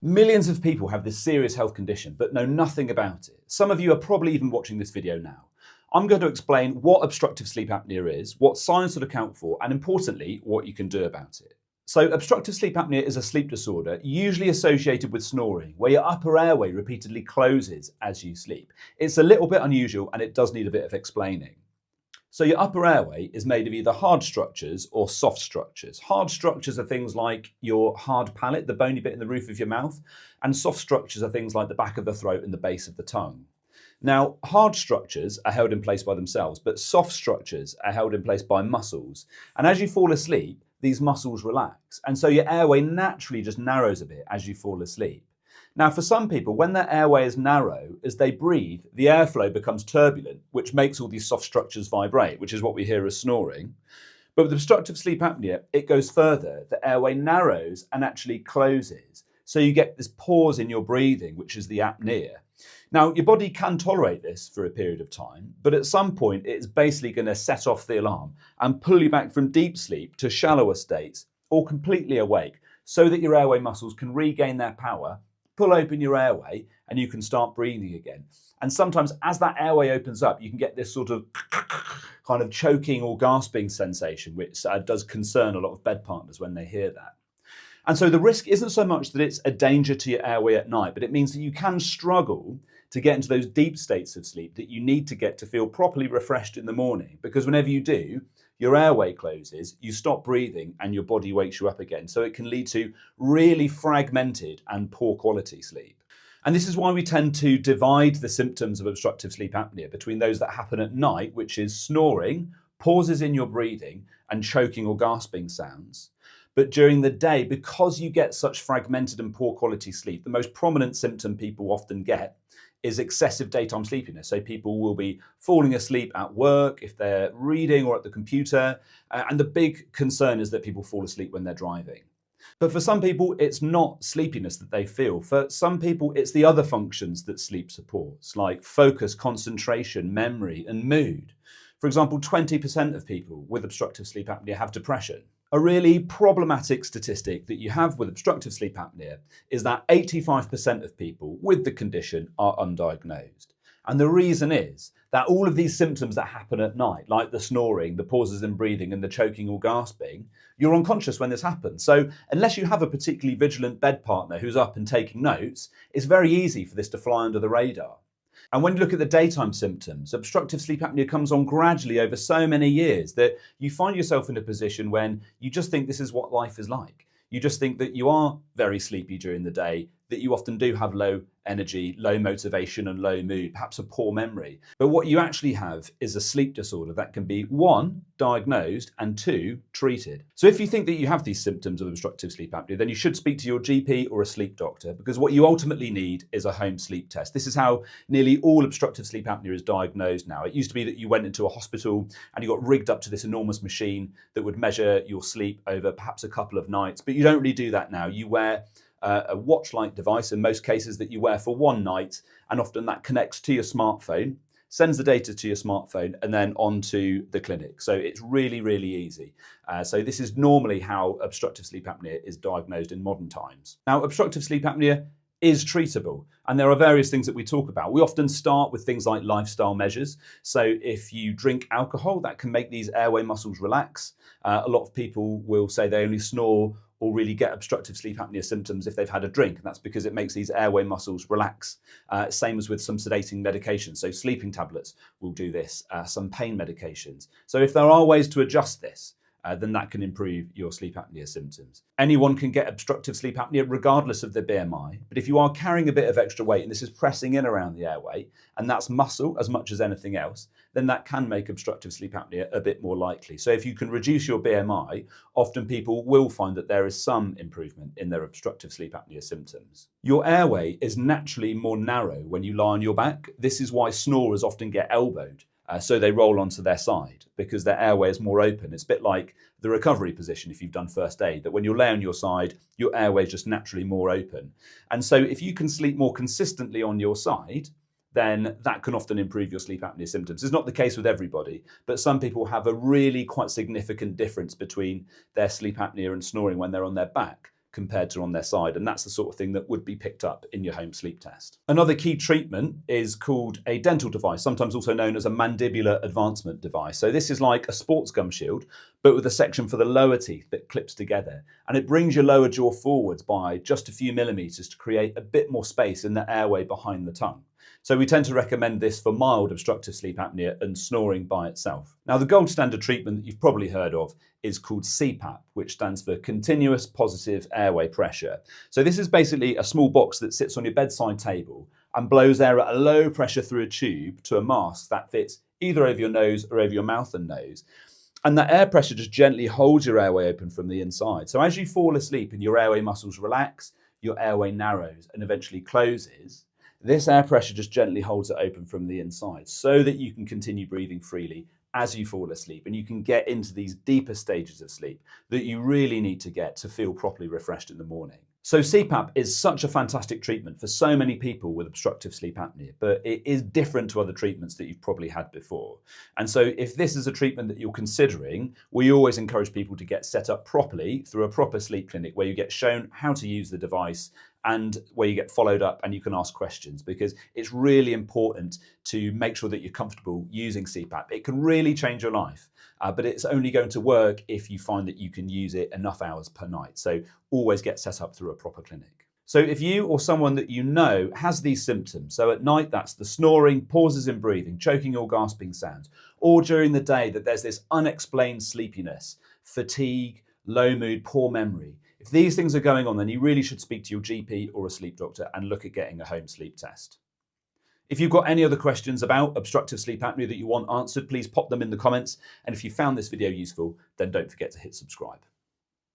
Millions of people have this serious health condition but know nothing about it. Some of you are probably even watching this video now. I'm going to explain what obstructive sleep apnea is, what science would account for, and importantly, what you can do about it. So obstructive sleep apnea is a sleep disorder usually associated with snoring, where your upper airway repeatedly closes as you sleep. It's a little bit unusual and it does need a bit of explaining. So your upper airway is made of either hard structures or soft structures. Hard structures are things like your hard palate, the bony bit in the roof of your mouth, and soft structures are things like the back of the throat and the base of the tongue. Now, hard structures are held in place by themselves, but soft structures are held in place by muscles. And as you fall asleep, these muscles relax. And so your airway naturally just narrows a bit as you fall asleep. Now, for some people, when their airway is narrow, as they breathe, the airflow becomes turbulent, which makes all these soft structures vibrate, which is what we hear as snoring. But with obstructive sleep apnea, it goes further. The airway narrows and actually closes. So you get this pause in your breathing, which is the apnea. Now, your body can tolerate this for a period of time, but at some point, it's basically going to set off the alarm and pull you back from deep sleep to shallower states or completely awake so that your airway muscles can regain their power, pull open your airway, and you can start breathing again. And sometimes as that airway opens up, you can get this sort of kind of choking or gasping sensation, which does concern a lot of bed partners when they hear that. And so the risk isn't so much that it's a danger to your airway at night, but it means that you can struggle to get into those deep states of sleep that you need to get to feel properly refreshed in the morning. Because whenever you do, your airway closes, you stop breathing, and your body wakes you up again. So it can lead to really fragmented and poor quality sleep. And this is why we tend to divide the symptoms of obstructive sleep apnea between those that happen at night, which is snoring, pauses in your breathing, and choking or gasping sounds. But during the day, because you get such fragmented and poor quality sleep, the most prominent symptom people often get is excessive daytime sleepiness. So people will be falling asleep at work, if they're reading or at the computer. And the big concern is that people fall asleep when they're driving. But for some people, it's not sleepiness that they feel. For some people, it's the other functions that sleep supports, like focus, concentration, memory, and mood. For example, 20% of people with obstructive sleep apnea have depression. A really problematic statistic that you have with obstructive sleep apnea is that 85% of people with the condition are undiagnosed. And the reason is that all of these symptoms that happen at night, like the snoring, the pauses in breathing, and the choking or gasping, you're unconscious when this happens. So unless you have a particularly vigilant bed partner who's up and taking notes, it's very easy for this to fly under the radar. And when you look at the daytime symptoms, obstructive sleep apnea comes on gradually over so many years that you find yourself in a position when you just think this is what life is like. You just think that you are very sleepy during the day, that you often do have low energy, low motivation and low mood, perhaps a poor memory. But what you actually have is a sleep disorder that can be 1, diagnosed, and 2, treated. So if you think that you have these symptoms of obstructive sleep apnea, then you should speak to your GP or a sleep doctor, because what you ultimately need is a home sleep test. This is how nearly all obstructive sleep apnea is diagnosed now. It used to be that you went into a hospital and you got rigged up to this enormous machine that would measure your sleep over perhaps a couple of nights, but you don't really do that now. You wear a watch-like device in most cases that you wear for one night, and often that connects to your smartphone, sends the data to your smartphone, and then onto the clinic. So it's really, really easy. So this is normally how obstructive sleep apnea is diagnosed in modern times. Now, obstructive sleep apnea is treatable, and there are various things that we talk about. We often start with things like lifestyle measures. So if you drink alcohol, that can make these airway muscles relax. A lot of people will say they only snore or really get obstructive sleep apnea symptoms if they've had a drink. And that's because it makes these airway muscles relax. Same as with some sedating medications. So sleeping tablets will do this, some pain medications. So if there are ways to adjust this, then that can improve your sleep apnea symptoms. Anyone can get obstructive sleep apnea regardless of their BMI, but if you are carrying a bit of extra weight and this is pressing in around the airway, and that's muscle as much as anything else, then that can make obstructive sleep apnea a bit more likely. So if you can reduce your BMI, often people will find that there is some improvement in their obstructive sleep apnea symptoms. Your airway is naturally more narrow when you lie on your back. This is why snorers often get elbowed. So they roll onto their side because their airway is more open. It's a bit like the recovery position if you've done first aid, that when you lay on your side, your airway is just naturally more open. And so if you can sleep more consistently on your side, then that can often improve your sleep apnea symptoms. It's not the case with everybody, but some people have a really quite significant difference between their sleep apnea and snoring when they're on their back. compared to on their side. And that's the sort of thing that would be picked up in your home sleep test. Another key treatment is called a dental device, sometimes also known as a mandibular advancement device. So this is like a sports gum shield, but with a section for the lower teeth that clips together. And it brings your lower jaw forwards by just a few millimeters to create a bit more space in the airway behind the tongue. So we tend to recommend this for mild obstructive sleep apnea and snoring by itself. Now, the gold standard treatment that you've probably heard of is called CPAP, which stands for continuous positive airway pressure. So this is basically a small box that sits on your bedside table and blows air at a low pressure through a tube to a mask that fits either over your nose or over your mouth and nose. And that air pressure just gently holds your airway open from the inside. So as you fall asleep and your airway muscles relax, your airway narrows and eventually closes. This air pressure just gently holds it open from the inside so that you can continue breathing freely as you fall asleep, and you can get into these deeper stages of sleep that you really need to get to feel properly refreshed in the morning. So CPAP is such a fantastic treatment for so many people with obstructive sleep apnea, but it is different to other treatments that you've probably had before. And so if this is a treatment that you're considering, we always encourage people to get set up properly through a proper sleep clinic where you get shown how to use the device and where you get followed up and you can ask questions, because it's really important to make sure that you're comfortable using CPAP. It can really change your life, but it's only going to work if you find that you can use it enough hours per night. So always get set up through a proper clinic. So if you or someone that you know has these symptoms, so at night that's the snoring, pauses in breathing, choking or gasping sounds, or during the day that there's this unexplained sleepiness, fatigue, low mood, poor memory, if these things are going on, then you really should speak to your GP or a sleep doctor and look at getting a home sleep test. If you've got any other questions about obstructive sleep apnea that you want answered, please pop them in the comments. And if you found this video useful, then don't forget to hit subscribe.